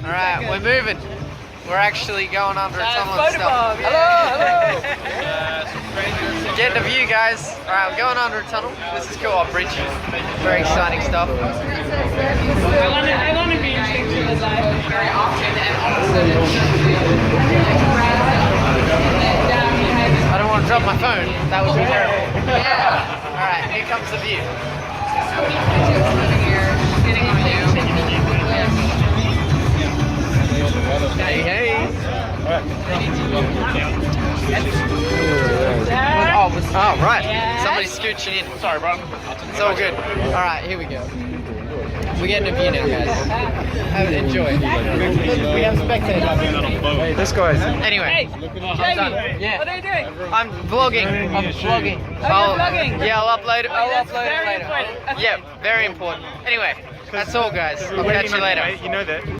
Alright, we're moving. We're actually going under a tunnel and stuff. Hello. Getting a view, guys. Alright, we're going under a tunnel. This is cool, our bridge. Very exciting stuff. I want to be in life very often and also I don't want to drop my phone. That would be terrible. Yeah. Alright, here comes the view. Hey, hey. Oh, right. Somebody's scooching in. Sorry, bro. It's all good. Alright, here we go. We're getting a view now, guys. Enjoy. We have spectators. This guy's. Anyway, I'm done. Yeah. What are you doing? I'm vlogging. I'm vlogging. Oh, you're vlogging? Yeah, I'll upload it. I'll upload it very later. important. Okay. Yeah, very important. Anyway, that's all, guys. I'll catch you later. You know that.